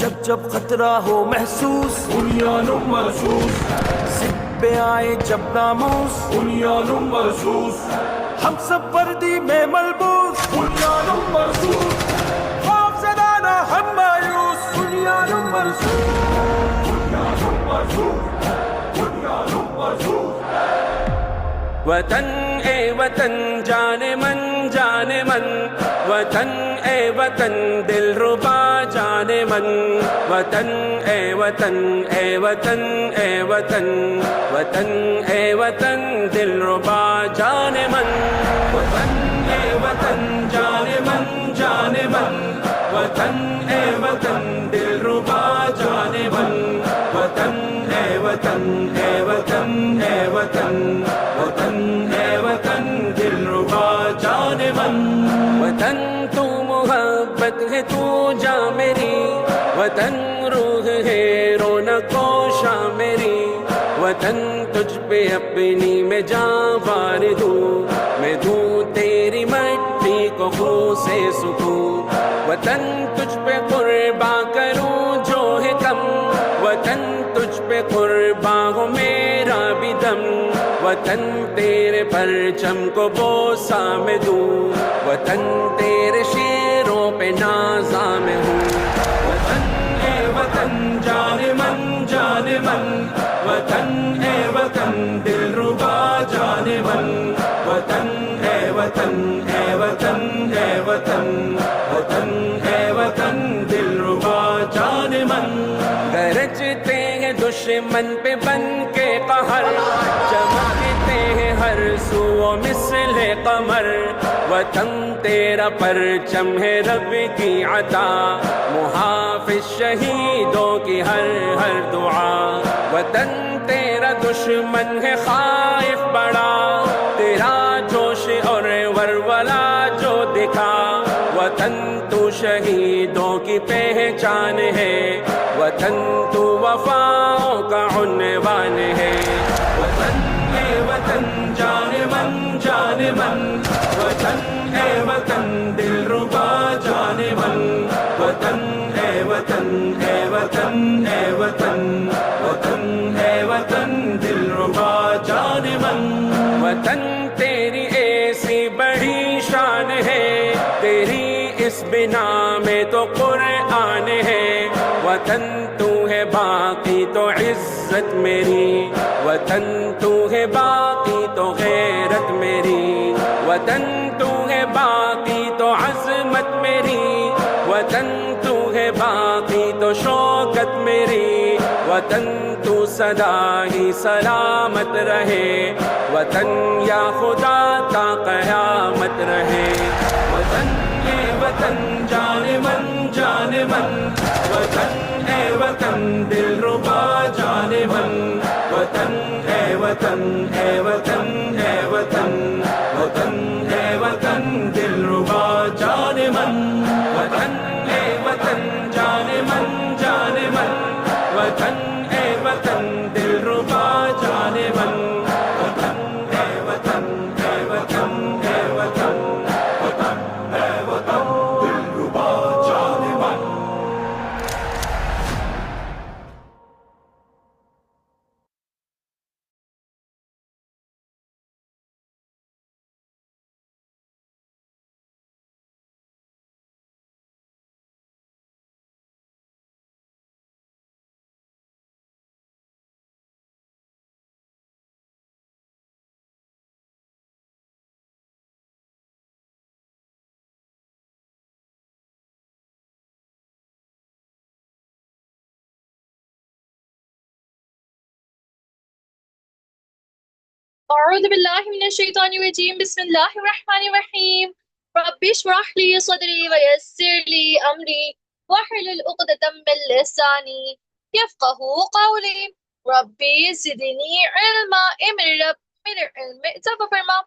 जब जब खतरा हो महसूस बुनियानुम मरसूस, जिद पे आए जब नामूस बुनियानुम मरसूस, हम सब वर्दी में मलबूस बुनियानुम मरसूस, खौफज़दा ना हम मायूस बुनियानुम मरसूस, बुनियानुम मरसूस, बुनियानुम मरसूस। वतन ए वतन जाने मन वतन ए वतन दिलरुबा जाने मन वतन ए वतन ए वतन ए वतन वतन ए वतन दिलरुबा जाने मन वतन ए वतन जाने मन वतन ए वतन दिलरुबा जाने मन वतन ए वतन ए वतन ए वतन वतन ए वतन दिलरुबा जाने मन वतन तू मोहब्बत है तू जा मेरी वतन रूह है रौनको शा मेरी वतन तुझ पे अपनी मैं जान वार दूँ मैं दूँ तेरी मट्टी को खू से सुकून वतन तुझ पे कुर्बा करूँ जो है कम वतन तुझ पे कुर्बा हो मेरा भी दम वतन तेरे परचम को बोसा में दूँ वतन तेरे शेरों पे नाज़ा में हूँ वतन ए वतन जाने मन वतन ए वतन दिलरुबा जाने मन वतन ए वतन ए वतन ए वतन वतन ए वतन दिलरुबा जाने मन गरजते हैं दुश्मन पे बन के कहर चमकते हैं हर सुओ मिसले कमर वतन तेरा परचम है रब की अता मुहाफिज शहीदों की हर हर दुआ वतन तेरा दुश्मन है खाइफ बड़ा तेरा जोश और वरवला जो दिखा वतन तू शहीदों की पहचान है वतन तू वफाओं का उन्वान है वतन ए वतन जाने मन वतन ए वतन दिलरुबा जाने मन वतन ए वतन ए वतन ए वतन वतन ए वतन दिलरुबा जाने मन वतन तेरी ऐसी बड़ी शान है तेरी इस बिना में तो कुरान है वतन तू है बाकी तो इज्जत मेरी वतन तू है बाकी तो गैरत मेरी वतन तू है बाकी तो अज़मत मेरी वतन तू है बाकी तो शौकत मेरी वतन तू सदा ही सलामत रहे वतन या खुदा ता क़यामत रहे वतन ए वतन जाने मन वतन ए वतन दिलरुबा जाने मन वतन ए वतन ए वतन ए वतन वतन ए वतन दिलरुबा जाने मन वतन ए वतन जाने मन वतन ए वतन दिलरुबा जाने मन वतन ए वतन ए वतन ए वतन वतन ए वतन दिलरुबा जाने मन। औज़ुबिल्लाहि मिनश्शैतानिर्रजीम बिस्मिल्लाहिर्रहमानिर्रहीम रब्बि इश्रह ली सदरी वयस्सिर ली अमरी वहलुल उक़दतम मिन लिसानी यफ़क़हू क़ौली रब्बि ज़िदनी इल्मा मेरे इल्म में इजाफा फरमा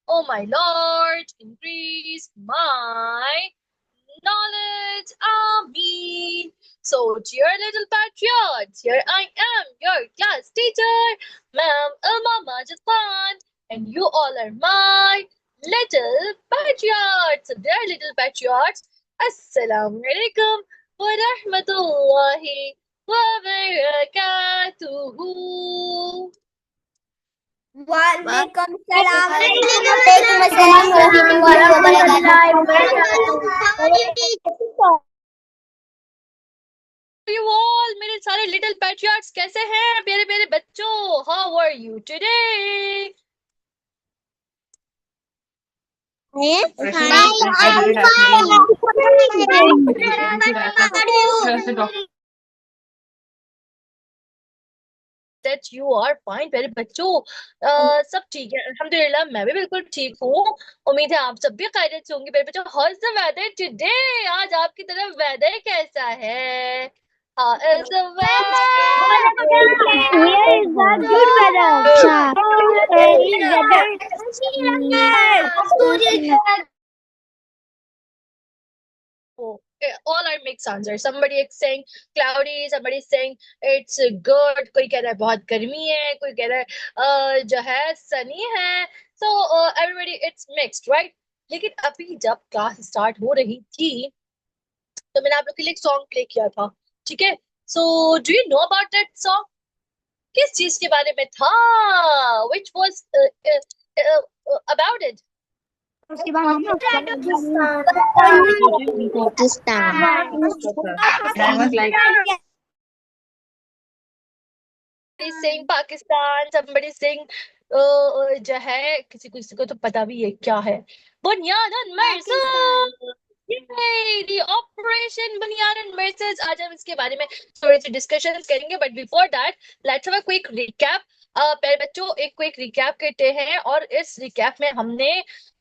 Oh my Lord, increase my knowledge. Ameen. So, dear little patriots, here I am, your class teacher, Ma'am Ilma Majid Khan, and you all are my little patriots. So, dear little patriots, Assalamu alaikum wa rahmatullahi wa barakatuhu. वालेकुम सलाम वालेकुम अस्सलाम वरहमतुल्लाहि वबरकातुहू। You all, मेरे सारे little patriots कैसे हैं प्यारे प्यारे बच्चों? How are you today? That you are fine प्यारे बच्चों। सब ठीक है अल्हम्दुलिल्लाह, मैं भी बिल्कुल ठीक हूँ। उम्मीद है आप सब भी खैरियत से होंगे प्यारे बच्चों। How's the weather today? आज आपकी तरफ वेदर कैसा है? How is the weather? Here is the good weather. All are mixed answers. Somebody is saying cloudy, somebody is saying it's good. कोई कह रहा है बहुत गर्मी है, कोई कह रहा है जो है sunny है. So everybody it's mixed, right? लेकिन अभी जब क्लास स्टार्ट हो रही थी तो मैंने आप लोग के लिए एक सॉन्ग प्ले किया था, ठीक है? So do you know about that song? किस चीज के बारे में था? Which was about it? उसके बाद हम Somebody saying Pakistan, somebody saying जो है किसी को तो पता भी है क्या है बुनियादन मरसूद। The Operation बुनियादन मरसूद। आज हम इसके बारे में थोड़ी सी डिस्कशन करेंगे, but before that let's have a quick recap. पहले बच्चों एक क्विक रिकैप करते हैं और इस रिकैप में हमने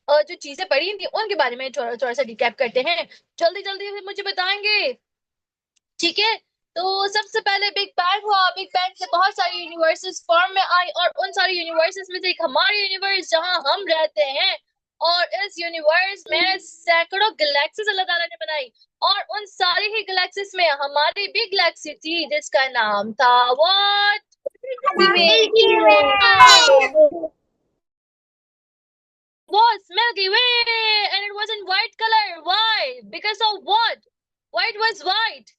जो चीजें पढ़ी थी उनके बारे में थोड़ा सा रिकैप करते हैं। जल्दी जल्दी से मुझे बताएंगे, ठीक है? तो सबसे पहले बिग बैंग हुआ। बिग बैंग से बहुत सारी यूनिवर्सेस फॉर्म में आई और उन सारी यूनिवर्सेस में से एक हमारी यूनिवर्स जहां हम रहते हैं, और इस यूनिवर्स में सैकड़ों गैलेक्सीज अल्लाह ताला ने बनाई और उन सारी ही गैलेक्सीज में हमारी भी गैलेक्सी थी जिसका नाम था what? Was Milky Way, and it was in white color. Why? Because of what? White was white.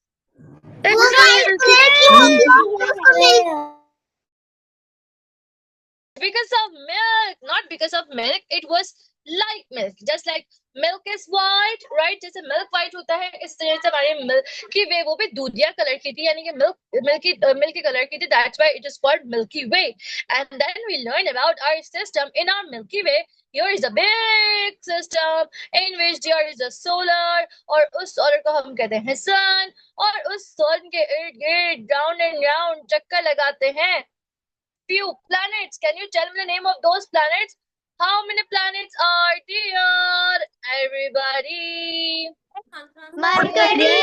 Because of milk, not because of milk. It was like milk, just like milk is white, right? जैसे milk white होता है, इस तरह से हमारी milky वे वो भी दूधिया कलर की थी, यानी कि मिल्की कलर की थी. That's why it is called Milky Way. And then we learn about our system. In our Milky Way, here is a big system in which there is a solar, और उस solar को हम कहते हैं sun, और उस sun के इर्द गिर्द round and round चक्कर लगाते हैं few planets. Can you tell me the name of those planets? How many planets are there? Everybody. Mercury,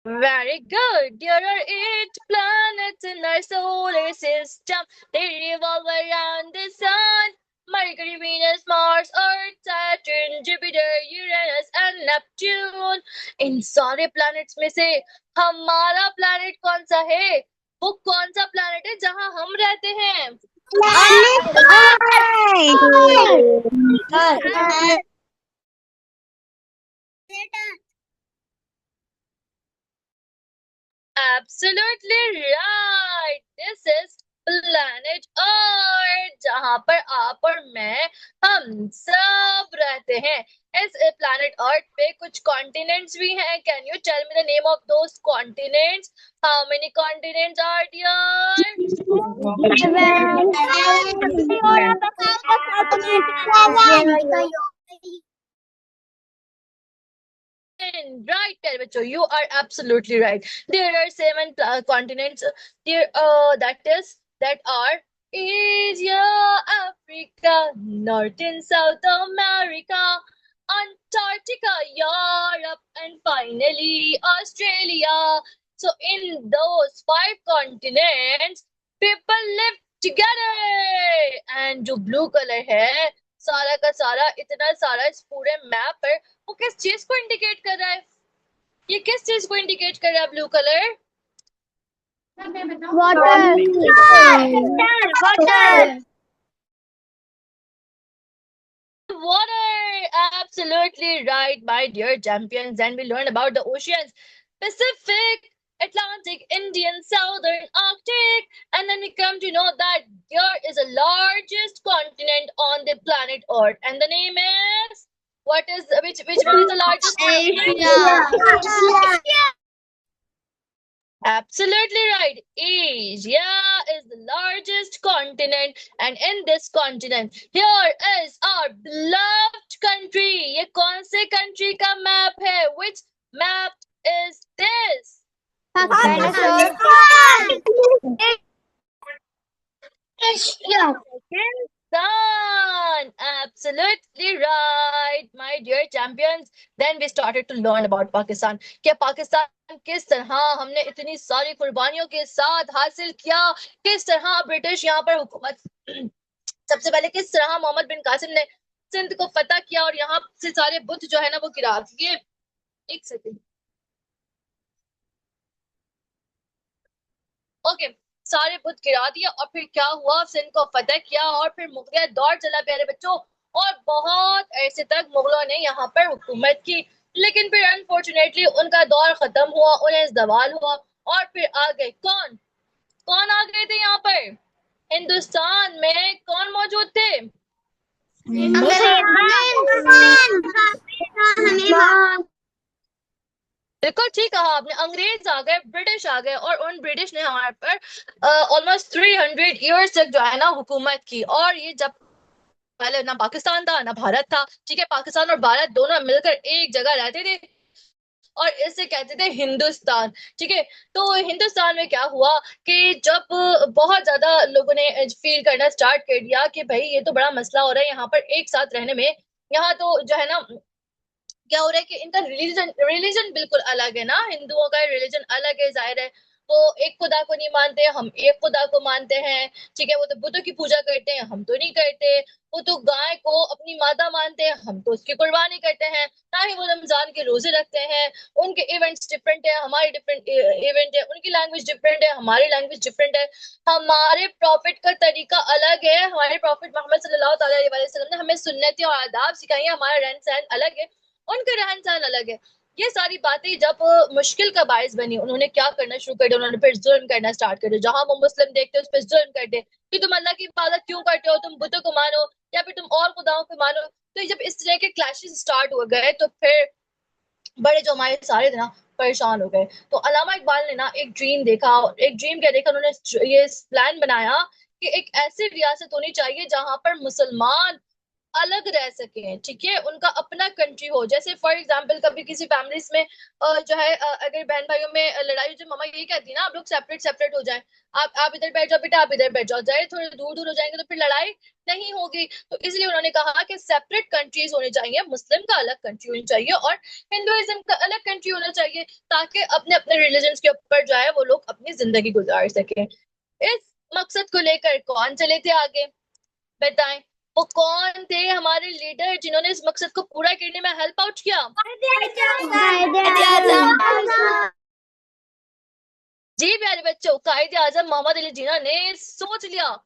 Very good. There are 8 planets in our solar system. They revolve around the sun. Mercury, Venus, Mars, Earth, Saturn, Jupiter, Uranus and Neptune. इन सारे planets में से हमारा planet कौन सा है? वो कौन सा planet है जहां हम रहते हैं? Absolutely right. This is planet Earth, जहां पर आप और मैं हम सब रहते हैं. इस planet Earth पे कुछ continents भी हैं. Can you tell me the name of those continents? How many continents are there? Right, प्यारे बच्चों, you are absolutely right. There are 7 continents. There, that are Asia, Africa, North and South America, Antarctica, Europe, and finally Australia. So in those 5 continents, people live together. And जो blue color है, सारा का सारा, इतना सारा इस पूरे map पर, वो किस चीज को इंडिकेट कर रहा है? ये किस चीज को इंडिकेट कर रहा है blue colour? Water. Water. Absolutely right, my dear champions. Then we learned about the oceans: Pacific, Atlantic, Indian, Southern, Arctic, and then we come to know that there is the largest continent on the planet Earth, and the name is, which one is the largest continent? Absolutely right. Asia is the largest continent, and in this continent, here is our beloved country. ये कौन से country का map है? Which map is this? Pakistan. Absolutely right, my dear champions. Then we started to learn about Pakistan. कि पाकिस्तान किस तरह हमने इतनी सारी कुर्बानियों के साथ हासिल किया, किस तरह ब्रिटिश यहाँ पर हुकूमत, सबसे पहले किस तरह मोहम्मद बिन कासिम ने सिंध को फतह किया और यहाँ से सारे बुत जो है ना वो गिरा दिए। एक सेकंड, ओके, सारे बुत गिरा दिए और फिर क्या हुआ, सिंध को फतह किया और फिर मुगलिया दौर चला प्यारे बच्चों, और बहुत ऐसे तक मुगलों ने यहाँ पर हुकूमत की, लेकिन फिर अनफॉर्चुनेटली उनका दौर खत्म हुआ, उन्हें जवाल हुआ और फिर आ गए कौन? कौन आ गए थे यहाँ पर? हिंदुस्तान में कौन मौजूद थे? बिल्कुल ठीक कहा आपने, अंग्रेज आ गए, ब्रिटिश आ गए और उन ब्रिटिश ने हमारे पर ऑलमोस्ट 300 ईयर्स तक जो है ना हुकूमत की। और ये जब पहले ना पाकिस्तान था ना भारत था, ठीक है, पाकिस्तान और भारत दोनों मिलकर एक जगह रहते थे और इसे कहते थे हिंदुस्तान, ठीक है। तो हिंदुस्तान में क्या हुआ कि जब बहुत ज्यादा लोगों ने फील करना स्टार्ट कर दिया कि भाई ये तो बड़ा मसला हो रहा है यहाँ पर एक साथ रहने में, यहाँ तो जो है ना क्या हो रहा है कि इनका रिलीजन बिल्कुल अलग है ना, हिंदुओं का रिलीजन अलग है, जाहिर है वो एक खुदा को नहीं मानते, हम एक खुदा को मानते हैं, ठीक है, वो तो बुतों की पूजा करते हैं, हम तो नहीं करते, वो तो गाय को अपनी माता मानते हैं, हम तो उसकी कुर्बानी करते हैं, ना ही वो रमजान के रोजे रखते हैं, उनके इवेंट्स डिफरेंट है, हमारे डिफरेंट इवेंट है, उनकी लैंग्वेज डिफरेंट है, हमारी लैंग्वेज डिफरेंट है, हमारे प्रॉफिट का तरीका अलग है, हमारे प्रॉफिट मोहम्मद सल्लल्लाहु अलैहि वसल्लम ने हमें सुन्नतें और आदाब सिखाई है, हमारा रहन सहन अलग है, उनका रहन सहन अलग है। ये सारी बातें जब मुश्किल का बायस बनी, उन्होंने क्या करना शुरू कर दिया, उन्होंने फिर जुल्म करना स्टार्ट कर दिया, जहां वो मुस्लिम देखते उस पर जुल्म करते कि तुम अल्लाह की इबादत क्यों करते हो, तुम बुतों को मानो या फिर तुम और खुदाओं को मानो। तो जब इस तरह के क्लैशेस स्टार्ट हो गए तो फिर बड़े जो हमारे सारे थे ना परेशान हो गए। तो अल्लामा इकबाल ने ना एक ड्रीम देखा, एक ड्रीम क्या देखा, उन्होंने ये प्लान बनाया कि एक ऐसी रियासत होनी चाहिए जहां पर मुसलमान अलग रह सके, ठीक है, उनका अपना कंट्री हो। जैसे फॉर एग्जांपल कभी किसी फैमिलीज में जो है अगर बहन भाइयों में लड़ाई हो जाए, मम्मा यही कहती है ना आप लोग सेपरेट सेपरेट हो जाएं, आप इधर बैठ जाओ बेटा, आप इधर बैठ जाओ, जाए थोड़े दूर दूर हो जाएंगे तो फिर लड़ाई नहीं होगी। तो इसलिए उन्होंने कहा कि सेपरेट कंट्रीज होनी चाहिए, मुस्लिम का अलग कंट्री होनी चाहिए और हिंदुइज्म का अलग कंट्री होना चाहिए, ताकि अपने अपने रिलीजन के ऊपर जो है वो लोग अपनी जिंदगी गुजार सके। इस मकसद को लेकर कौन चले थे आगे, बताएं, वो कौन थे हमारे लीडर जिन्होंने इस मकसद को पूरा करने में हेल्प आउट किया? जी प्यारे बच्चों, कायदे आजम मोहम्मद अली जिन्ना ने सोच लिया,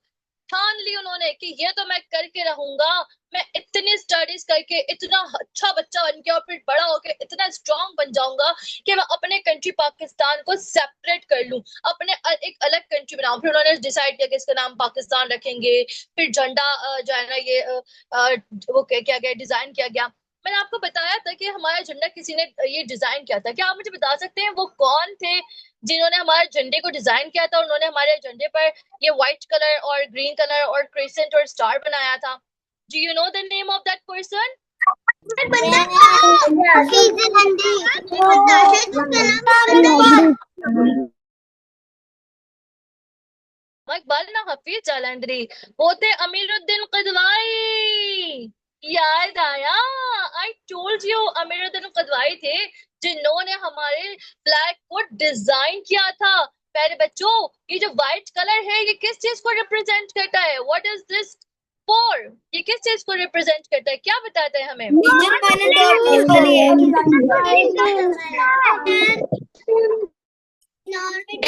ठान ली उन्होंने कि ये तो मैं करके रहूंगा, मैं इतनी स्टडीज करके इतना अच्छा बच्चा बन के और फिर बड़ा होके इतना स्ट्रांग बन जाऊंगा कि मैं अपने कंट्री पाकिस्तान को सेपरेट कर लूं, अपने एक अलग कंट्री बनाऊं। फिर उन्होंने डिसाइड किया कि इसका नाम पाकिस्तान रखेंगे, फिर झंडा जो है ना ये वो क्या गया डिजाइन किया गया। मैंने आपको बताया था कि हमारा झंडा किसी ने ये डिजाइन किया था, क्या आप मुझे बता सकते हैं वो कौन थे जिन्होंने हमारे झंडे को डिजाइन किया था? उन्होंने हमारे झंडे पर ये व्हाइट कलर और ग्रीन कलर और क्रेसेंट और स्टार बनाया था। Do you know the name of that person? मकबल ना हफीज जालंधरी, पोते अमीरुद्दीन कदवाई। याद आया, I told you Amiruddin Kidwai थे जिन्होंने हमारे फ्लैग को डिजाइन किया था। प्यारे बच्चों, ये जो व्हाइट कलर है ये किस चीज को रिप्रेजेंट करता है? What is this for? ये किस चीज को रिप्रेजेंट करता है? क्या बताता है हमें?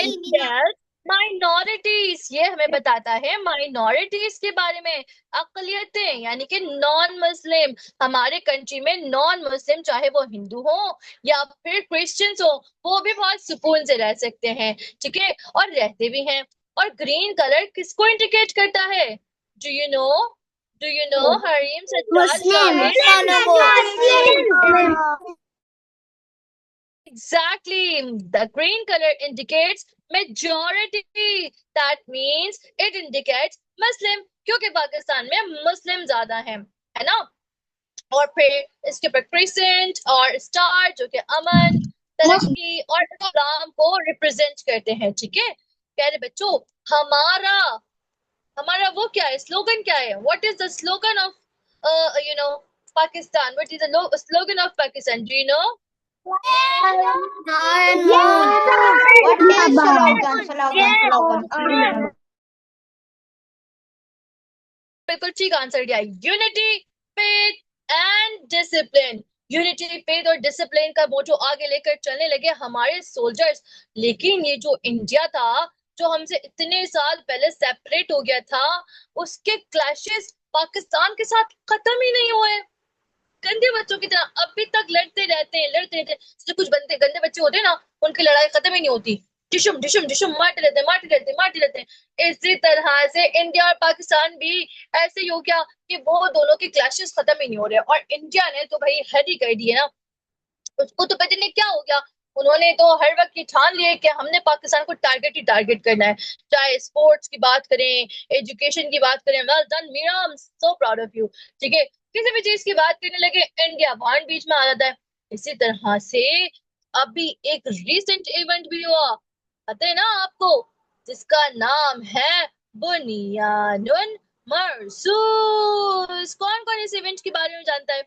India's माइनॉरिटीज, ये हमें बताता है माइनॉरिटीज के बारे में। अकलियतें यानी कि नॉन मुस्लिम, हमारे कंट्री में नॉन मुस्लिम चाहे वो हिंदू हो या फिर क्रिश्चियंस हो, वो भी बहुत सुकून से रह सकते हैं, ठीक है, और रहते भी हैं। और ग्रीन कलर किसको इंडिकेट करता है? Do you no? Do you no Hareem Sajjad Shahid? Exactly. The green color indicates majority. That means it indicates Muslim, क्योंकि पाकिस्तान में मुस्लिम ज्यादा है ना। और फिर इसके ऊपर क्रिसेंट और स्टार जो कि अमन, तरक्की और इस्लाम को रिप्रेजेंट करते हैं, ठीक है। प्यारे बच्चों, हमारा हमारा वो क्या है, स्लोगन क्या है? What is the slogan of you know Pakistan? What is the slogan of Pakistan? Do you no? बिल्कुल ठीक आंसर दिया, unity, faith and discipline. Unity, faith और डिसिप्लिन का मोटो आगे लेकर चलने लगे हमारे सोल्जर्स। लेकिन ये जो इंडिया था, जो हमसे इतने साल पहले सेपरेट हो गया था, उसके क्लैशेस पाकिस्तान के साथ खत्म ही नहीं हुए। गंदे बच्चों की तरह अभी तक लड़ते रहते हैं। जो कुछ बनते गंदे बच्चे होते हैं ना, उनकी लड़ाई खत्म ही नहीं होती। डिशुम डिशुम डिशुम मारते रहते हैं। इसी तरह से इंडिया और पाकिस्तान भी ऐसे ही हो गया कि वो दोनों की क्लैशेस खत्म ही नहीं हो रहे। और इंडिया ने तो भाई हद ही कर दी है ना, उसको तो पता नहीं क्या हो गया। उन्होंने तो हर वक्त ये ठान लिया कि हमने पाकिस्तान को टारगेट ही टारगेट करना है। चाहे स्पोर्ट्स की बात करें, एजुकेशन की बात करें, well done Meera, I am so proud of you, ठीक है। किसी भी चीज की बात करने लगे, इंडिया वहां बीच में आ जाता है। इसी तरह से अभी एक रिसेंट इवेंट भी हुआ, पता है ना आपको, जिसका नाम है बुनियानुन मरसूस। कौन कौन इस इवेंट के बारे में जानता है?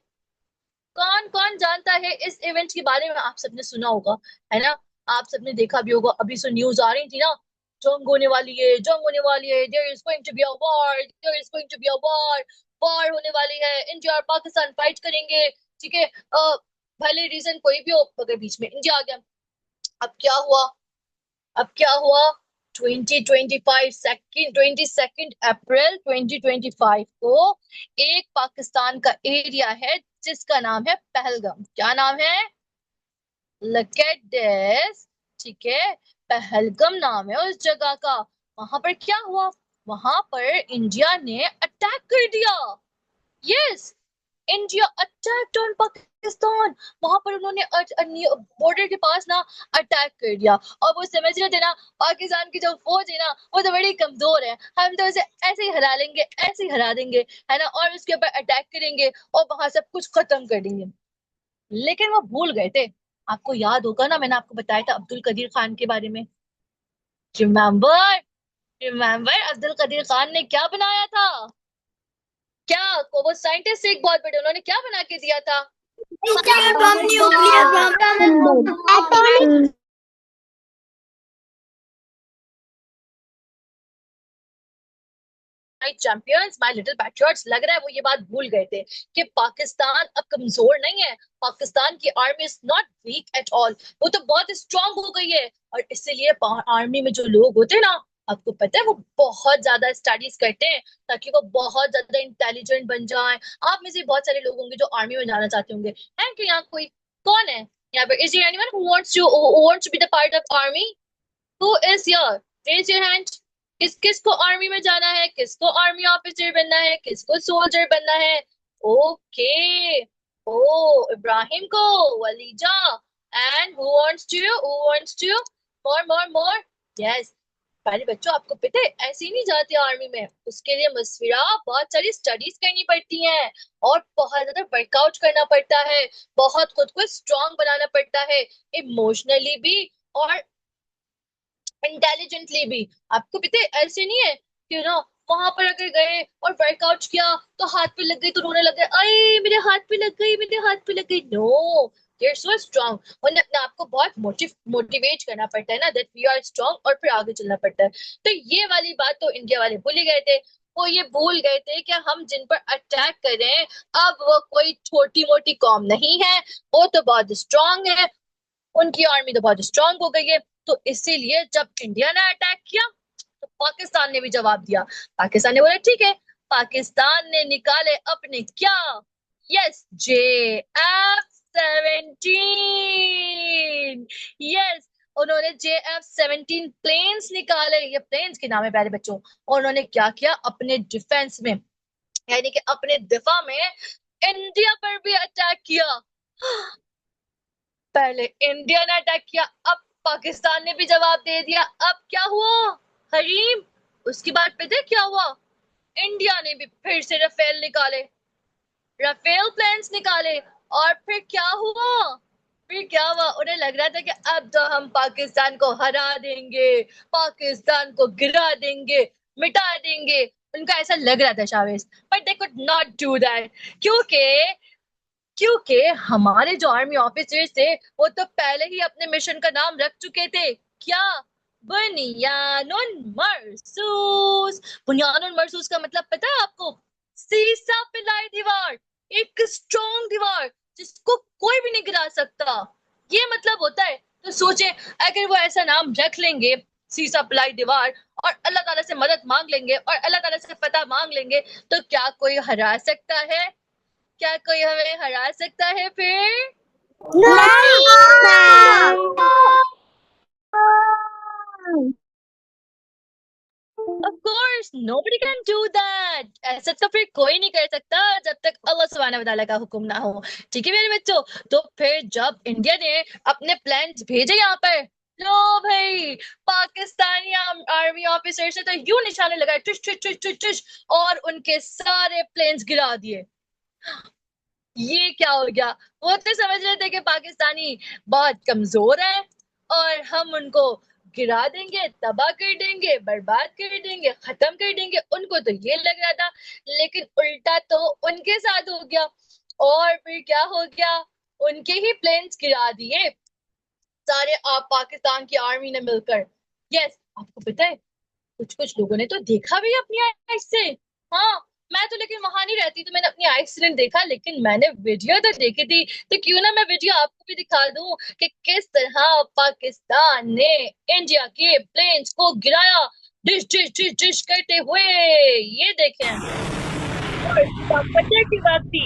कौन कौन जानता है इस इवेंट के बारे में? आप सबने सुना होगा, है ना, आप सबने देखा भी होगा। अभी सो न्यूज आ रही थी ना, जंग होने वाली है, जंग होने वाली है, there is going to be a war, there is going to be a war, war होने वाली है, इंडिया और पाकिस्तान फाइट करेंगे, ठीक है। भले रीजन कोई भी हो, मगर बीच में इंडिया आ गया। अब क्या हुआ? अब क्या हुआ? 22 अप्रैल 2025 को एक पाकिस्तान का एरिया है जिसका नाम है पहलगाम। क्या नाम है? लुक एट दिस, ठीक है, पहलगाम नाम है उस जगह का। वहां पर क्या हुआ? वहां पर इंडिया ने अटैक कर दिया। Yes, India attacked on Pakistan. वहां पर उन्होंने बॉर्डर के पास ना अटैक कर दिया। और वो समझ रहे थे ना, पाकिस्तान की जो फौज है ना, वो तो बड़ी कमजोर है, हम तो उसे ऐसे ही हरा लेंगे, ऐसे ही हरा देंगे, है ना, और उसके ऊपर अटैक करेंगे और वहां सब कुछ खत्म कर देंगे। लेकिन वो भूल गए थे। आपको याद होगा ना, मैंने आपको बताया था अब्दुल कदीर खान के बारे में। रिमेम्बर? रिमेम्बर अब्दुल कदीर खान ने क्या बनाया था? क्या को वो साइंटिस्ट एक बहुत बड़े, उन्होंने क्या बना के दिया था? My champions, my little patriots, लग रहा है वो ये बात भूल गए थे कि पाकिस्तान अब कमजोर नहीं है। पाकिस्तान की army is not weak at all, वो तो बहुत स्ट्रांग हो गई है। और इसीलिए आर्मी में जो लोग होते हैं ना, आपको पता है वो बहुत ज्यादा स्टडीज करते हैं ताकि वो बहुत ज्यादा इंटेलिजेंट बन जाएं। आप में से बहुत सारे लोग होंगे जो आर्मी में जाना चाहते होंगे, है कि यहाँ कोई कौन है यहाँ पर? Is there anyone who wants to be the part of army? Who is here? Raise your hand. किस किस को आर्मी में जाना है? किसको आर्मी ऑफिसर बनना है? किसको सोल्जर बनना है? ओके, ओ इब्राहिम को, Walija, and who wants to more more more? Yes, पहले बच्चों आपको पता है ऐसे ही नहीं जाते आर्मी में, उसके लिए मसफिरा बहुत सारी स्टडीज करनी पड़ती हैं और बहुत ज्यादा वर्कआउट करना पड़ता है, बहुत खुद को स्ट्रांग बनाना पड़ता है, इमोशनली भी और इंटेलिजेंटली भी। आपको पता है ऐसे नहीं है कि ना वहां पर अगर गए और वर्कआउट किया तो हाथ पे लग गई तो रोने लग गए, अरे मेरे हाथ पे लग गई, मेरे हाथ पे लग गई। No, they are so strong. और अपने आपको बहुत मोटिवेट करना पड़ता है ना, दैट वी आर स्ट्रांग, और फिर आगे चलना पड़ता है। तो ये वाली बात तो इंडिया वाले भूल ही गए थे। वो ये भूल गए थे कि हम जिन पर अटैक कर रहे हैं अब वो कोई छोटी मोटी कौम नहीं है, वो तो बहुत स्ट्रांग है, उनकी आर्मी तो बहुत स्ट्रांग हो गई है। तो इसीलिए जब इंडिया ने अटैक किया तो पाकिस्तान ने भी जवाब दिया। पाकिस्तान ने बोला ठीक है, पाकिस्तान ने निकाले अपने क्या, यस, JF-17। यस, उन्होंने JF-17 प्लेन्स निकाले। ये प्लेन्स के नाम है प्यारे बच्चों। और उन्होंने क्या किया, अपने डिफेंस में यानी कि अपने दिफा में इंडिया पर भी अटैक किया। पहले इंडिया ने अटैक किया, अब पाकिस्तान ने भी जवाब दे दिया। अब क्या हुआ हरीम, उसकी बात पे थे क्या हुआ, इंडिया ने भी फिर से राफेल निकाले, राफेल प्लेन्स निकाले। और फिर क्या हुआ, फिर क्या हुआ, उन्हें लग रहा था कि अब तो हम पाकिस्तान को हरा देंगे, पाकिस्तान को गिरा देंगे, मिटा देंगे। उनका ऐसा लग रहा था Shavez, but they could not do that. क्योंकि हमारे जो आर्मी ऑफिसर्स थे वो तो पहले ही अपने मिशन का नाम रख चुके थे, क्या, बुनियानुन मरसूस। बुनियानुन मरसूस का मतलब पता है आपको, सीसा पिलाई दीवार, एक स्ट्रॉन्ग दीवार जिसको कोई भी नहीं गिरा सकता, ये मतलब होता है। तो सोचे अगर वो ऐसा नाम रख लेंगे, सीसा पिलाई दीवार, और अल्लाह ताला से मदद मांग लेंगे और अल्लाह ताला से फतह मांग लेंगे, तो क्या कोई हरा सकता है, क्या कोई हमें हरा सकता है फिर? Of course, nobody can do that. ऐसा तो फिर कोई नहीं कर सकता जब तक अल्लाह सुब्हानहू व तआला का हुक्म ना हो। ठीक है मेरे बच्चों, तो फिर जब इंडिया ने अपने प्लान्स भेजे यहाँ पर, लो भाई, पाकिस्तानी आर्मी ऑफिसर से तो यूं निशाने लगाए, टुश टुश टुश टुश टुश, और उनके सारे प्लेन्स गिरा दिए। ये क्या हो गया, वो तो समझ रहे थे कि पाकिस्तानी बहुत कमजोर है और हम उनको गिरा देंगे, तबाह कर देंगे, बर्बाद कर देंगे, खत्म कर देंगे, उनको तो ये लग रहा था। लेकिन उल्टा तो उनके साथ हो गया। और फिर क्या हो गया, उनके ही प्लेन्स गिरा दिए सारे पाकिस्तान की आर्मी ने मिलकर। यस, आपको पता है कुछ कुछ लोगों ने तो देखा भी अपनी आईज से। हाँ, मैं तो लेकिन वहां नहीं रहती तो मैंने अपनी आईज से नहीं देखा, लेकिन मैंने वीडियो तो देखी थी। तो क्यों ना मैं वीडियो आपको भी दिखा दूं कि किस तरह पाकिस्तान ने इंडिया के प्लेन्स को गिराया, डिश डिश डिश डिश करते हुए। ये देखें, और क्या मजे की बात थी,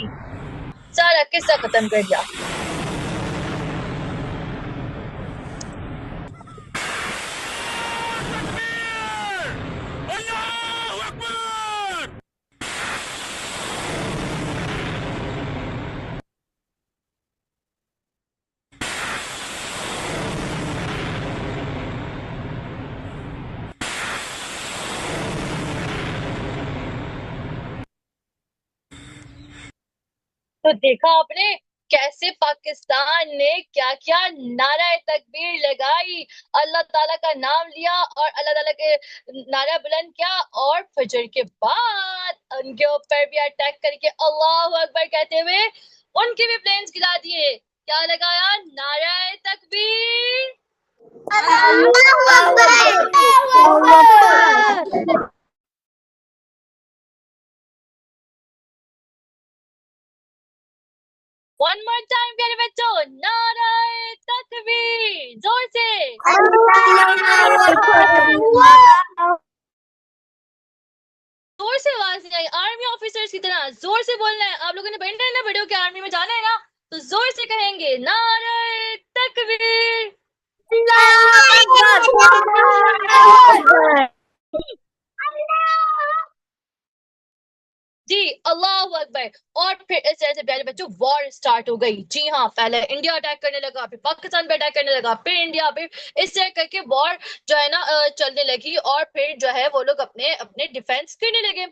सारा किस्सा खत्म कर दिया। तो देखा आपने कैसे पाकिस्तान ने क्या क्या नारा तकबीर लगाई, अल्लाह ताला का नाम लिया और अल्लाह ताला के नारा बुलंद किया, और फजर के बाद उनके ऊपर भी अटैक करके अल्लाह अकबर कहते हुए उनके भी प्लेन्स गिरा दिए। क्या लगाया, नारा तकबीर, वन मोर टाइम प्यारे बच्चों, नारा तकबीर, जोर से, जोर से आवाज नहीं आई, आर्मी ऑफिसर्स की तरह जोर से बोलना है। आप लोगों ने बनना है ना, बड़े होकर आर्मी में जाना है ना, तो जोर से कहेंगे नारे तकबीर। जी, अल्लाह अकबर। गए और फिर इस तरह से प्यारे बच्चों वॉर स्टार्ट हो गई। जी हाँ, पहले इंडिया अटैक करने लगा, फिर पाकिस्तान पे अटैक करने लगा, फिर इंडिया, फिर इस तरह करके वॉर जो है ना चलने लगी और फिर जो है वो लोग अपने अपने डिफेंस करने लगे।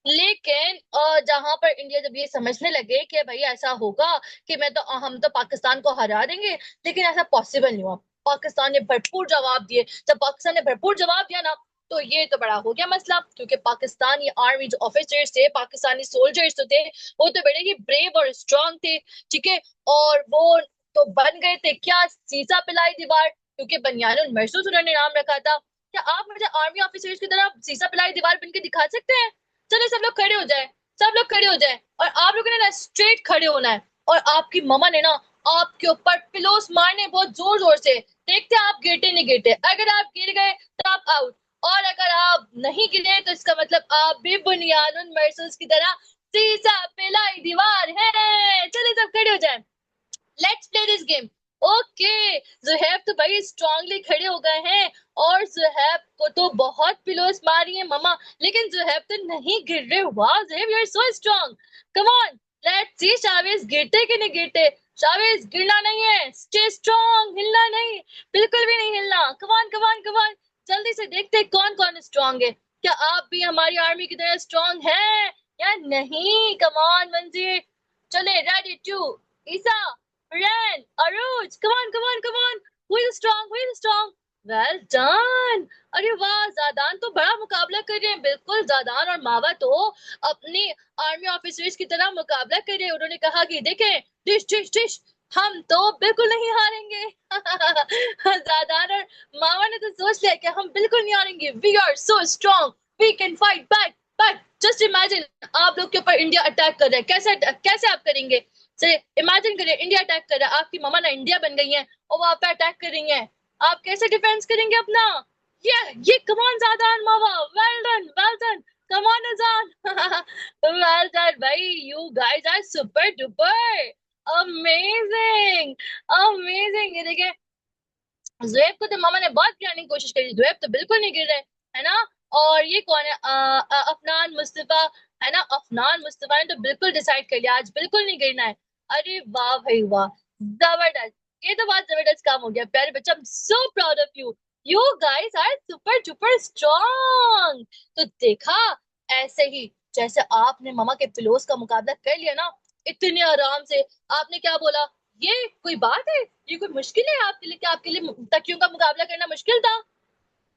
लेकिन जहां पर इंडिया जब ये समझने लगे कि भाई ऐसा होगा कि हम तो पाकिस्तान को हरा देंगे, लेकिन ऐसा पॉसिबल नहीं हुआ। पाकिस्तान ने भरपूर जवाब दिए। जब पाकिस्तान ने भरपूर जवाब दिया ना, तो ये तो बड़ा हो गया मसला, क्योंकि पाकिस्तानी आर्मी जो ऑफिसर्स थे, पाकिस्तानी सोल्जर्स तो थे, वो तो बड़े ही ब्रेव और स्ट्रांग थे, ठीक है। और वो तो बन गए थे क्या, सीसा पिलाई दीवार, क्योंकि बनियानुल मरसूस उन्होंने नाम रखा था। क्या आप मुझे आर्मी ऑफिसर्स की तरह सीसा पिलाई दीवार बन के दिखा सकते हैं? चलो सब लोग खड़े हो जाए, सब लोग खड़े हो जाए, और आप लोगों ने ना स्ट्रेट खड़े होना है, और आपकी मम्मा ने ना आपके ऊपर पिलोस मारने बहुत जोर जोर से। देखते हैं आप गिरते नहीं गिरते। अगर आप गिर गए तो आप आउट, और अगर आप नहीं गिरे तो इसका मतलब आप भी बुनियानुल मरसूस की तरह सीसा पिलाई दीवार है। चलिए सब खड़े हो जाए, let's play this game. Okay, Zuhaib तो भाई स्ट्रांगली खड़े हो गए हैं, और जुहैब को तो बहुत पिलोस मारी है मम्मा, लेकिन जुहैब तो नहीं गिर रहे। वाह Zuhaib, you are so strong. Come on, let's see Shavez गिरते कि नहीं गिरते। शावेज गिरना नहीं है, स्टे स्ट्रांग, हिलना नहीं, बिल्कुल भी नहीं हिलना। Come on come on come on, जल्दी से देखते हैं कौन कौन स्ट्रांग है। क्या आप भी हमारी आर्मी की तरह स्ट्रांग हैं या नहीं? कम ऑन मंजीर, चले, ready to, Isa, Ren, Aruj, come on, come on. Who is strong? Who is strong? Well done. अरे वाह, जादान तो बड़ा मुकाबला कर रहे हैं। बिल्कुल, जादान और मावा तो अपनी आर्मी ऑफिसर्स की तरह मुकाबला कर रहे हैं। उन्होंने कहा कि देखें, डिश डिश डिश, हम तो बिल्कुल नहीं हारेंगे। जादान और मावा ने तो सोच लिया कि हम बिल्कुल नहीं हारेंगे। We are so strong. We can fight back. But just imagine, आप लोग के ऊपर इंडिया अटैक कर रहा है। कैसे कैसे आप करेंगे? चलिए इमेजिन करिए, इंडिया अटैक कर रहा है, आपकी मम्मा ना इंडिया बन गई है और वो आप पे अटैक कर रही हैं। आप कैसे डिफेंस करेंगे अपना? ये कम ऑन जादान मावा, well done well done, come on Azaan. Well done भाई, you guys are super duper amazing amazing. ये देखिए, जुएब को तो मामा ने बहुत गिराने की कोशिश करी, जुएब तो बिल्कुल नहीं गिर रहे, है ना। और ये कौन है? अफनान मुस्तफा, है ना। अफनान मुस्तफा ने तो बिल्कुल डिसाइड कर लिया आज बिल्कुल नहीं गिरना है। अरे वाह भाई वाह, जबरदस्त, ये तो बहुत जबरदस्त काम हो गया प्यारे बच्चे। I am so proud of you, you guys are super duper strong. तो देखा, ऐसे ही जैसे आपने मामा के पिलोस का मुकाबला कर लिया ना इतने आराम से। आपने क्या बोला? ये कोई बात है? ये कोई मुश्किल है आपके लिए? क्या आपके लिए तकियों का मुकाबला करना मुश्किल था?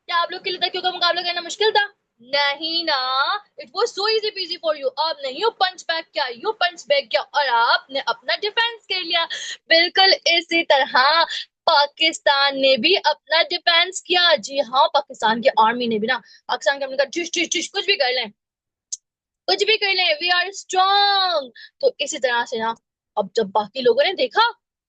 क्या आप लोग के लिए तकियों का मुकाबला करना मुश्किल था? नहीं ना, it was so easy PG for you. आपने यू पंच बैक किया, यू पंच बैक किया, और आपने अपना डिफेंस कर लिया। बिल्कुल इसी तरह पाकिस्तान ने भी अपना डिफेंस किया। जी हाँ, पाकिस्तान की आर्मी ने भी ना, पाकिस्तान की आर्मी का डिश डिश डिश कुछ भी कर लें, कुछ भी कर लें, वी आर स्ट्रांग। तो इसी तरह से ना, अब जब बाकी लोगों ने देखा,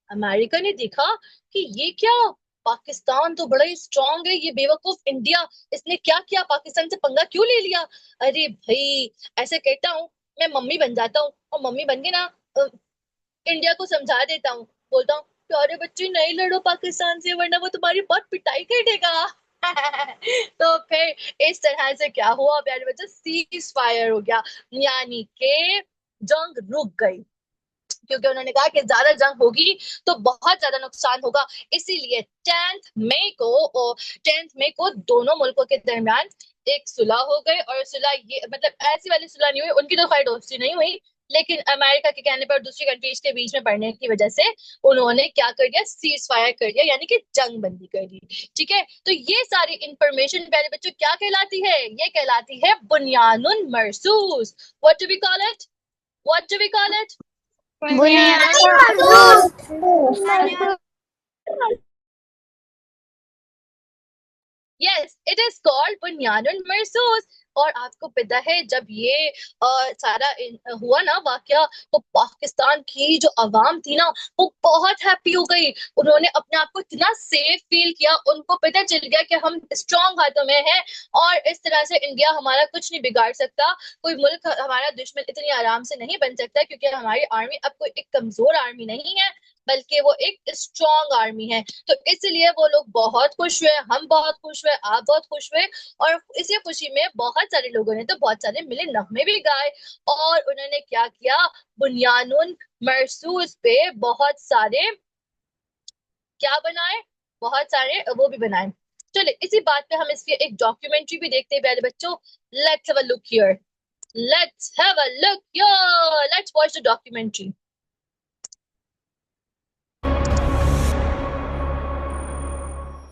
अमेरिका ने देखा कि ये क्या, पाकिस्तान तो बड़ा ही स्ट्रांग है, ये बेवकूफ इंडिया, इसने क्या किया, पाकिस्तान से पंगा क्यों ले लिया? अरे भाई, ऐसे कहता हूँ, मैं मम्मी बन जाता हूँ, और मम्मी बन के ना इंडिया को समझा देता हूँ, बोलता हूँ प्यारे बच्चे नहीं लड़ो पाकिस्तान से, वरना वो तुम्हारी बहुत पिटाई कर देगा। तो फिर इस तरह से क्या हुआ प्यारे बच्चे, सीज फायर हो गया, यानी के जंग रुक गई, क्योंकि उन्होंने कहा कि ज्यादा जंग होगी तो बहुत ज्यादा नुकसान होगा। इसीलिए 10th मई को दोनों मुल्कों के दरमियान एक सुलह हो गई। और सुलह ये मतलब ऐसी वाली सुलह नहीं हुई, उनकी तो खैर दोस्ती नहीं हुई, लेकिन अमेरिका के कहने पर दूसरी कंट्रीज के बीच में पड़ने की वजह से उन्होंने क्या कर दिया, सीज फायर कर दिया, यानी कि जंग बंदी कर दी। ठीक है, तो ये सारी इंफॉर्मेशन प्यारे बच्चों क्या कहलाती है? ये कहलाती है बुनियानुल मरसूस। What do we call it? What do we call it? Yes, it is called बुनियानुल मरसूस। और आपको पता है जब ये सारा हुआ ना वाकया, तो पाकिस्तान की जो अवाम थी ना, वो बहुत हैप्पी हो गई। उन्होंने अपने आप को इतना सेफ फील किया, उनको पता चल गया कि हम स्ट्रांग हाथों में हैं, और इस तरह से इंडिया हमारा कुछ नहीं बिगाड़ सकता, कोई मुल्क हमारा दुश्मन इतनी आराम से नहीं बन सकता, क्योंकि हमारी आर्मी अब कोई एक कमजोर आर्मी नहीं है, बल्कि वो एक स्ट्रॉन्ग आर्मी है। तो इसलिए वो लोग बहुत खुश हुए, हम बहुत खुश हुए, आप बहुत खुश हुए, और इसी खुशी में बहुत सारे लोगों ने तो बहुत सारे मिले नगमे भी गाए। और उन्होंने क्या किया, बुनियानुन मरसूस पे बहुत सारे क्या बनाए, बहुत सारे वो भी बनाए। चलिए इसी बात पे हम इसकी एक डॉक्यूमेंट्री भी देखते हैं प्यारे बच्चों। Let's have a look here, let's have a look here, let's watch the documentary.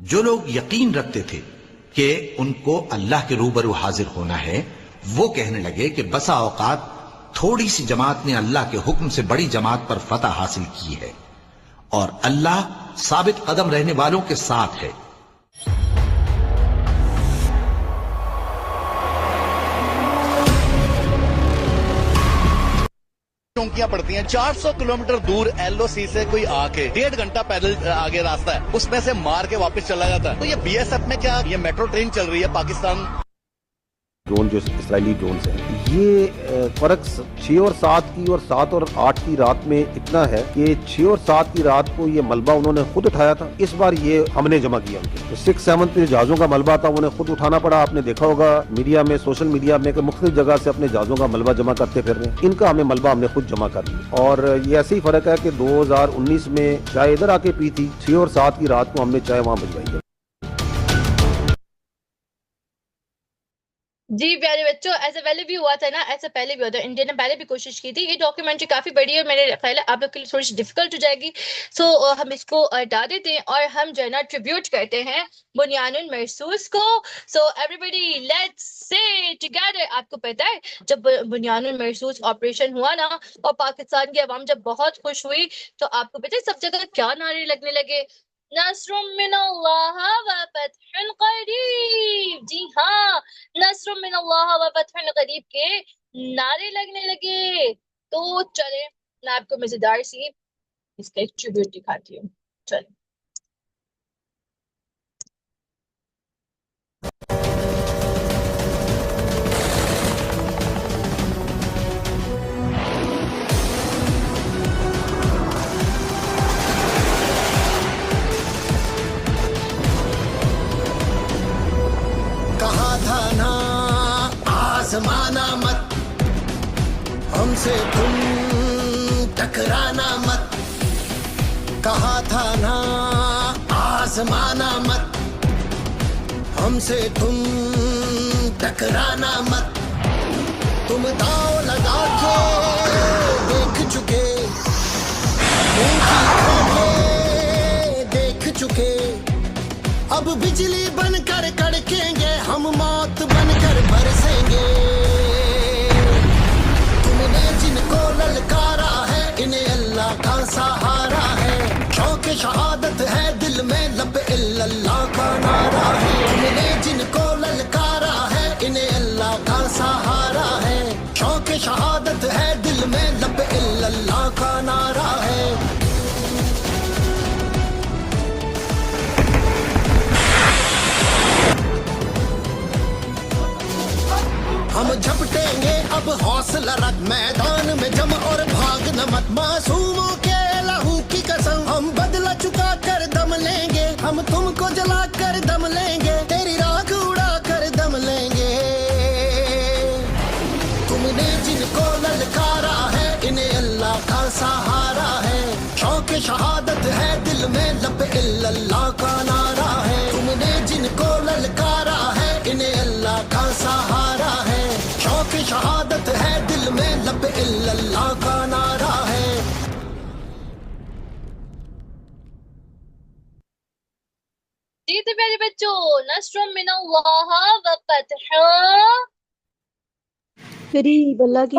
जो लोग यकीन रखते थे कि उनको अल्लाह के रूबरू हाजिर होना है, वो कहने लगे कि बसा औकात थोड़ी सी जमात ने अल्लाह के हुक्म से बड़ी जमात पर फतह हासिल की है, और अल्लाह साबित कदम रहने वालों के साथ है। चौंकियां पड़ती हैं 400 किलोमीटर दूर एलओसी से कोई आके 1.5 घंटा पैदल आगे रास्ता है, उसमें से मार के वापस चला जाता है। तो ये बीएसएफ में क्या ये मेट्रो ट्रेन चल रही है पाकिस्तान। ड्रोन जो इसराइली ड्रोन है, ये फर्क 6 और 7 की और 7 और 8 की रात में इतना है कि 6 और 7 की रात को ये मलबा उन्होंने खुद उठाया था, इस बार ये हमने जमा किया उनके। 6-7 पे जहाजों का मलबा था, उन्हें खुद उठाना पड़ा। आपने देखा होगा मीडिया में, सोशल मीडिया में कि मुख्तलिफ जगह से अपने जहाजों का मलबा जमा करते फिर रहे हैं। इनका हमें मलबा हमने खुद जमा कर लिया, और ये ऐसे ही फर्क है कि 2019 में चाय इधर आके पी थी, 6 और 7 की रात को हमने चाय वहां भिजवाई है। जी प्यारे बच्चों, ऐसा पहले भी हुआ था ना, ऐसा पहले भी हुआ था, इंडिया ने पहले भी कोशिश की थी। ये डॉक्यूमेंट्री काफी बड़ी है, मेरे ख्याल है आप लोग के लिए थोड़ी सी डिफिकल्ट हो जाएगी, सो हम इसको हटा देते हैं और हम जो है ना ट्रिब्यूट करते हैं बुनियानुल मरसूस को। So everybody let's say together. आपको पता है जब बुनियानुल मरसूस ऑपरेशन हुआ ना और पाकिस्तान की आवाम जब बहुत खुश हुई, तो आपको पता है सब जगह क्या नारे लगने लगे, नस्रुम मिनल्लाह व फतहुन करीब। जी हाँ, नस्रुम मिनल्लाह व फतहुन करीब के नारे लगने लगे। तो चले मैं आपको मजेदार सी इसका एक ट्रिब्यूट दिखाती हूँ। चले कहा था ना आजमाना मत, हमसे तुम टकराना मत। कहा था ना आजमाना मत, हमसे तुम टकराना मत। तुम दाव लगा के देख चुके, देख चुके। अब बिजली बनकर कड़केंगे, हम मौत बनकर बरसेंगे। तुमने जिनको ललकारा है, इन्हें अल्लाह का सहारा है। शौक शहादत है दिल में, लब इल्लल्लाह का नारा है। तुमने जिनको ललकारा है, इन्हें अल्लाह का सहारा है। शौक शहादत है दिल में, लब इल्लल्लाह का नारा है। हम झपटेंगे अब हौसला रख, मैदान में जम और भाग न मत। मासूमों के लहू की कसम, हम बदला चुका कर दम लेंगे। हम तुमको जला कर दम लेंगे, तेरी राख उड़ा कर दम लेंगे। तुमने जिनको ललकारा है, इन्हें अल्लाह का सहारा है। शौक शहादत है दिल में, लब इल्लल्लाह का नारा है। तुमने जिनको ललकारा है, इन्हें अल्लाह का सहारा है। शौक शहादत है दिल में, लब इल्लल्लाह का नारा है। जी तो प्यारे बच्चों, नस्रुम मिनल्लाह व फतहुन करीब, अल्लाह की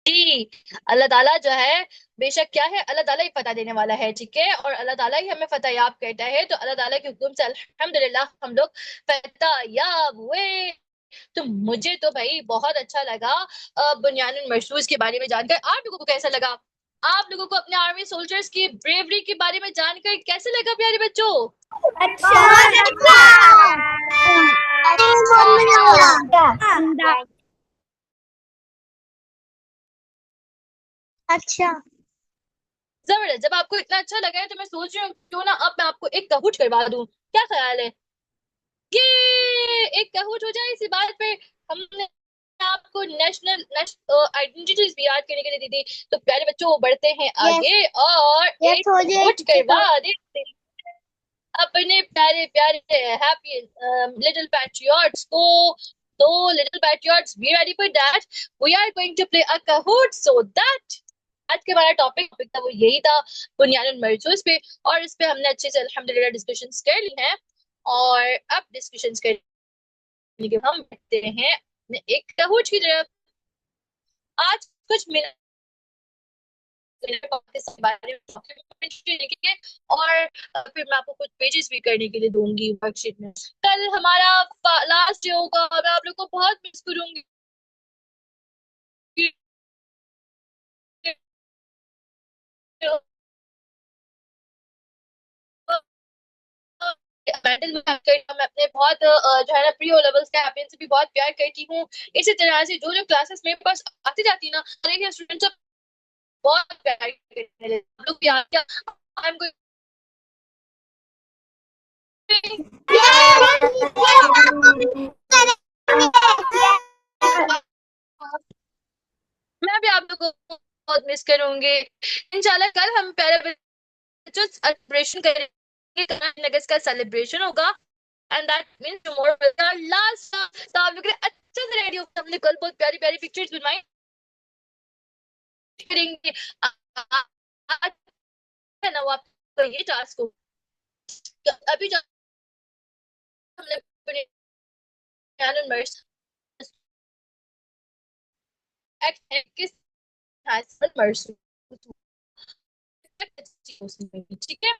जी। अल्लाह ताला जो है बेशक क्या है, अल्लाह ताला ही फतह देने वाला है, ठीक है, और अल्लाह ताला ही हमें फतह याब कहता है। तो अल्लाह ताला के हुक्म से अल्हम्दुलिल्लाह हम लोग फतह याब हुए। तो मुझे तो भाई बहुत अच्छा लगा बुनियानुल मरसूस के बारे में जानकर। आप लोगों को कैसा लगा? आप लोगों को अपने आर्मी सोल्जर्स की ब्रेवरी के बारे में जानकर कैसे लगा प्यारे बच्चों? अच्छा अच्छा जबरदस्त। जब आपको इतना अच्छा लगा है तो मैं सोच रही हूँ क्यों ना अब मैं आपको एक कहूट करवा दूं, क्या ख्याल है? ये एक कहूट हो जाए इसी बात पे। हमने आपको नेशनल आइडेंटिटीज भी याद करने के लिए दी थी, तो प्यारे बच्चों बढ़ते हैं आगे और एक हो जाए कहूट करवा देते हैं अपने प्यारे प्यारे हैप्पी लिटिल पैट्रियट्स को। तो little patriots be ready for that, we are going to play a Kahoot so that आज के हमारा टॉपिक था वो यही था बुनियानुल मरसूस पे, और इस पे हमने अच्छे से अल्हम्दुलिल्लाह डिस्कशंस कर ली हैं। और अब डिस्कशंस करने के हम बढ़ते हैं अपने एक कहूट की तरफ। आज कुछ मिनट के बारे में document लिखेंगे और फिर मैं आपको कुछ पेजेस भी करने के लिए दूंगी वर्कशीट में। कल हमारा लास्ट डे होगा, मैं आप लोग को बहुत मिस करूंगी। मेंटल मैं अपने बहुत जो है ना प्री ओ लेवल्स के हैप्पी से भी बहुत प्यार करती हूँ। इसी तरह से जो जो क्लासेस मेरे पास आती जाती ना सारे स्टूडेंट्स सब बहुत प्यार करते हैं। हम लोग प्यार क्या आई एम मैं भी आप लोगों को बहुत मिस करूंगी। इंशाल्लाह कल हम प्यारे बच्चों सेलिब्रेशन करेंगे, नगर्स का सेलिब्रेशन होगा and that means tomorrow will be our last. तो आप लोग अच्छे से रेडी होकर हमने कल बहुत प्यारी प्यारी पिक्चर्स बनवाई करेंगे। आज है ना वो आपका ये टास्क हो अभी जो हमने बुनियानुल मरसूस किस मरसूस ठीक है।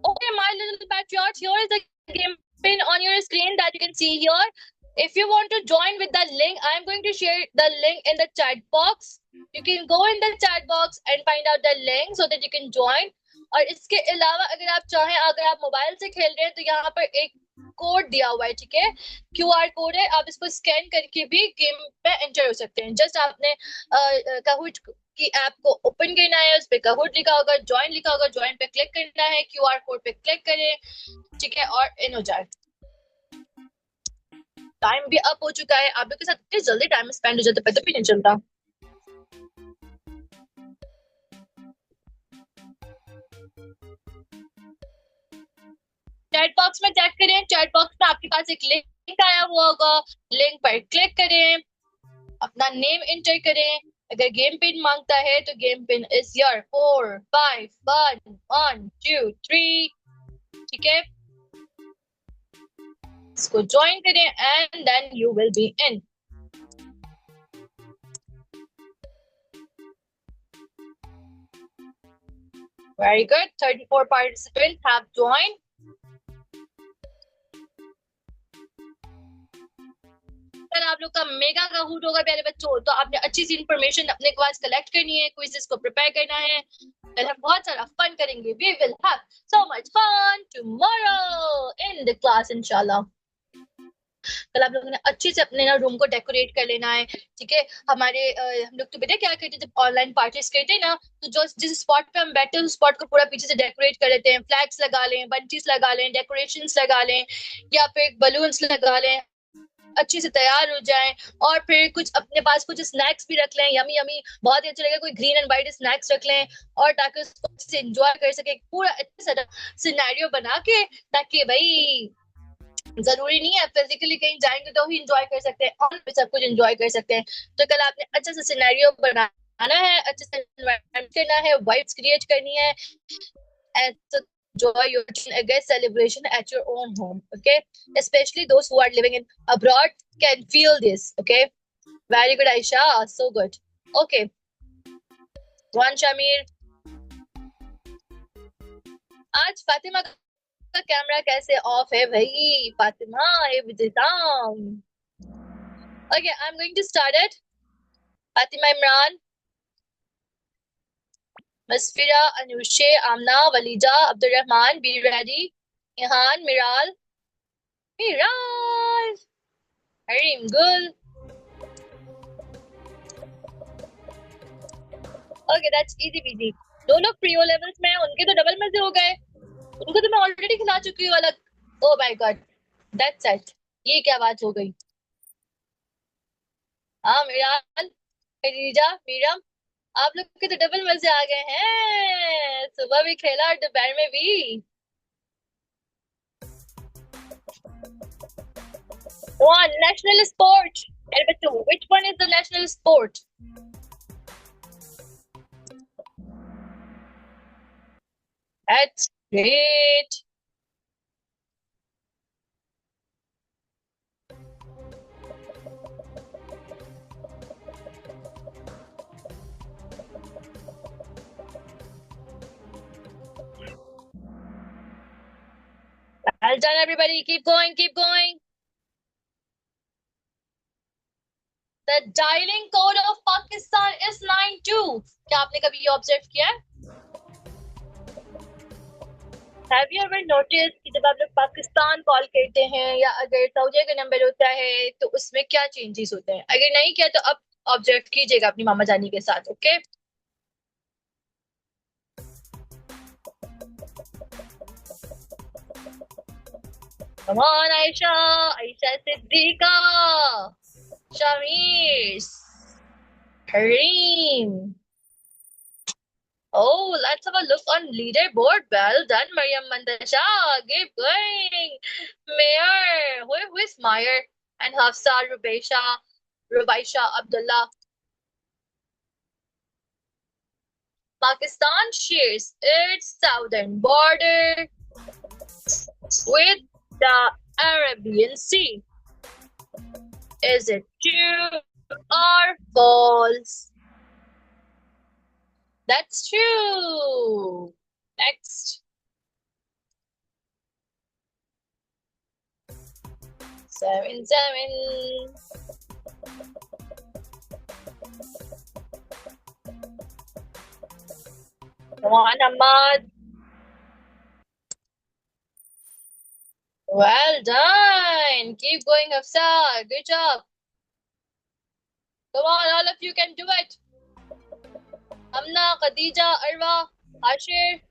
Okay, my little patriots, here is the game pin on your screen that you can see here. If you want to join with the link, I am going to share the link in the chat box. You can go in the chat box and find out the link so that you can join. और इसके अलावा अगर आप चाहें, अगर आप mobile से खेल रहे हैं तो यहाँ पर एक कोड दिया हुआ है, ठीक है, QR कोड है, आप इसको स्कैन करके भी गेम पे एंटर हो सकते हैं। जस्ट आपने काहूट की ऐप को ओपन करना है, उस पे काहूट लिखा होगा, ज्वाइन लिखा होगा, ज्वाइन पे क्लिक करना है, QR कोड पे क्लिक करें, ठीक है, और इन हो जाए। टाइम भी अप हो चुका है, आप लोग के साथ इतनी जल्दी टाइम स्पेंड हो जाता है पता भी नहीं चलता। चैट बॉक्स में चेक करें, चैट बॉक्स में आपके पास एक लिंक आया हुआ होगा, लिंक पर क्लिक करें, अपना नेम एंटर करें अगर गेम पिन मांगता है तो गेम पिन इज योर 4 5 1 1 2 3, ठीक है, इसको ज्वाइन करें and then you will be in. Very good, 34 participants have joined. अगर आप लोग का मेगा का हुट होगा प्यारे बच्चों, तो आपने अच्छी सी इंफॉर्मेशन अपने पास कलेक्ट करनी है, क्विज़ेस को प्रिपेयर करना है, फिर हम बहुत सारा फन करेंगे। We will have so much fun tomorrow in the class इंशाल्लाह। कल आप लोगों ने अच्छे से अपने ना रूम को डेकोरेट कर लेना है, ठीक है। हमारे हम लोग तो बेटा क्या करते हैं, जब ऑनलाइन पार्टीज करते हैं ना, तो जो जिस स्पॉट पे हम बैठते हैं उस स्पॉट को पूरा पीछे से डेकोरेट कर लेते हैं, फ्लैग्स लगा लें, बंचीज लगा लें, डेकोरेशंस लगा लें, या फिर बलून्स लगा लें, अच्छे से तैयार हो जाएं, और फिर कुछ अपने पास कुछ स्नैक्स भी रख लें, यमी यमी, बहुत ही अच्छा लगेगा, कोई ग्रीन एंड व्हाइट स्नैक्स रख लें, और ताकि उसको अच्छे से एंजॉय कर सके, पूरा अच्छा सा सिनेरियो बना के, ताकि भाई जरूरी नहीं है फिजिकली कहीं जाएंगे तो ही एंजॉय कर सकते हैं, और भी सब कुछ एंजॉय कर सकते हैं। तो कल आपने अच्छा सा सिनेरियो बनाना है, अच्छे से एनवायरनमेंट करना है, वाइब्स क्रिएट करनी है, and enjoy your August celebration at your own home, okay? Especially those who are living in abroad can feel this, okay? Very good, Aisha, so good. Okay, one Shamir. आज फातिमा का camera कैसे of है भाई? फातिमा ये विदिताम। Okay, I'm going to start it. Fatima Imran, Masfira, Anushe, Amna, Walida, Abdurrahman, be ready. Ihan, Miral, Harim, Gul. Okay, that's easy peasy. दो लोग प्रियो levels में हैं, उनके तो डबल मजे हो गए, उनको तो मैं ऑलरेडी खिला चुकी हूँ अलग। Oh my God, that's it, ये क्या बात हो गई? हाँ मिराल, खदीजा, मीरम, आप लोग के तो डबल मजे आ गए हैं, सुबह भी खेला और दोपहर में भी। One national sport. And two, which one is the national sport? That's great. Well done, everybody. Keep going, keep going. The dialing code of Pakistan is 92. क्या आपने कभी ये ऑब्जर्व किया है? Have you ever noticed कि जब आप लोग पाकिस्तान कॉल करते हैं या अगर सऊदी का नंबर होता है तो उसमें क्या चेंजेस होते हैं? अगर नहीं किया तो अब ऑब्जर्व कीजिएगा अपनी मामा जानी के साथ, okay? Come on, Aisha, Aisha Siddiqa, Shamir, Kareem. Oh, let's have a look on leaderboard. Well done, Maryam Mandasha. Keep going. Mayor. Who is Mayer? And Hafsa, Rubaisha, Abdullah. Pakistan shares its southern border with the Arabian Sea. Is it true or false? That's true. Next. 7, 7. Come on, Ahmad. Well done. Keep going, Hafsa. Good job. Come on, all of you can do it. Amna, Khadija, Arwa, Ashir.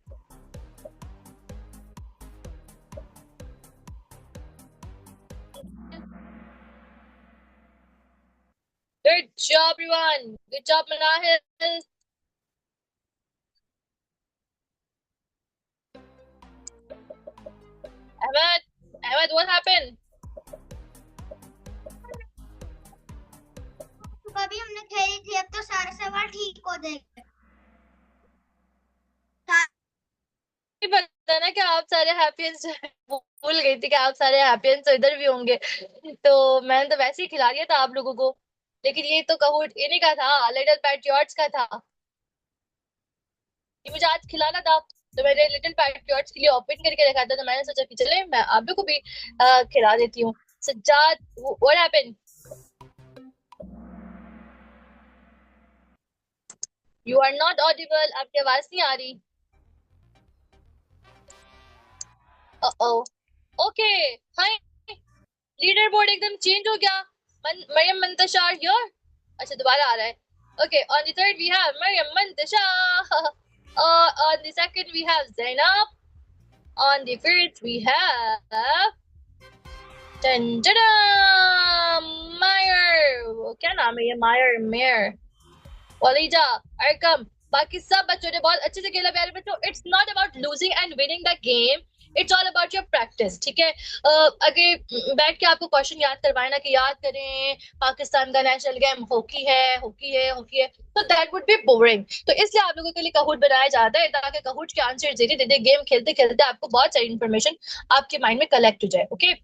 Good job, everyone. Good job, Manahil. Ahmed, what happened? अभी हमने खेली थी, अब तो सारे सवाल नहीं पता ना कि आप सारे हैप्पीएंस भूल गई थी कि आप सारे हैप्पीएंस तो इधर भी होंगे, तो मैंने तो वैसे ही खिला दिया था आप लोगों को। लेकिन ये तो कहूट इन्हीं का था, लिटिल पैट्रियट्स का था, ये मुझे आज खिलाना था, तो मैंने लिटिल पैट्रियट्स के लिए ओपन करके रखा था, तो मैंने सोचा कि चले मैं आप लोग को भी खिला देती हूँ। Sajjad, what happened? You are not audible, आपकी आवाज नहीं आ रही। ओके, हाय, लीडर बोर्ड एकदम चेंज हो गया। मरियम मंतशार हियर, अच्छा दोबारा आ रहा है। Okay, on the third we have Maryam Muntashar, on the second we have Zainab, on the fourth we have Meyer, क्या नाम है ये, मायर, वलीजा, अरकम, बाकी सब बच्चों ने बहुत अच्छे से खेला प्यारे बच्चों। It's not about losing and winning the game, it's all about your practice, ठीक है। अगर बैठ के आपको क्वेश्चन याद करवाए ना कि याद करें पाकिस्तान का नेशनल गेम हॉकी है, तो दैट वुड बी बोरिंग। तो इसलिए आप लोगों के लिए कहूट बनाया जाता है, ताकि कहूट के आंसर दे गेम खेलते खेलते आपको बहुत सारी इन्फॉर्मेशन आपके माइंड में कलेक्ट हो जाए। Okay,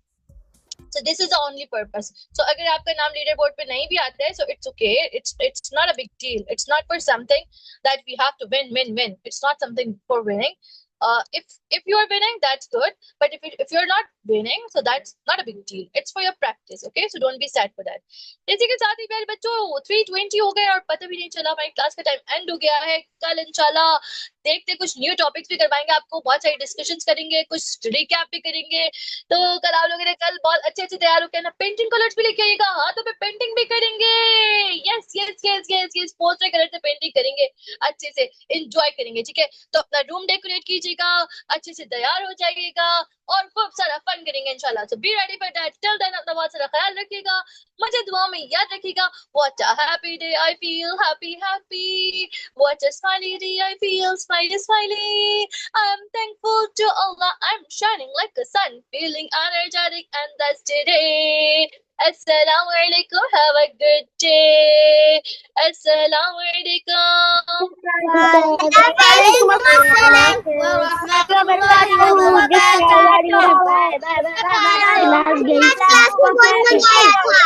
so this is the only purpose. So अगर आपका नाम लीडर बोर्ड पे नहीं भी आता है, so it's okay, it's not a big deal, it's not for something that we have to win, it's not something for winning. If you are winning, that's good, but if you're not winning, so that's not a big deal, it's for your practice, okay, so don't be sad for that. इसी के साथ ही प्यारे बच्चों 3:20 हो गए और पता भी नहीं चला, हमारी क्लास का टाइम एंड हो गया है। कल इंशाल्लाह देखते कुछ न्यू टॉपिक्स भी करवाएंगे आपको, बहुत सारी डिस्कशंस करेंगे, कुछ रिकैप भी करेंगे। तो कल आप लोगों ने कल बहुत अच्छे तैयार होकर ना पेंटिंग कलर्स भी लेके आइएगा, हाथों पे पेंटिंग भी करेंगे। यस पोस्टर कलर से पेंटिंग करेंगे, अच्छे से एंजॉय करेंगे, ठीक है। तो अपना रूम डेकोरेट कीजिएगा, अच्छे से तैयार हो जाइएगा और खूब सारा फन करेंगे इंशाल्लाह। So be ready for that, till then अपना बहुत सारा ख्याल रखिएगा, मुझे दुआ में याद रखिएगा। What a happy day, I feel happy, what a smiley day, I feel smiley. I'm thankful to Allah, I'm shining like a sun, feeling energetic, and that's today. Assalamu alaikum, have a good day. Assalamu alaikum. Bye.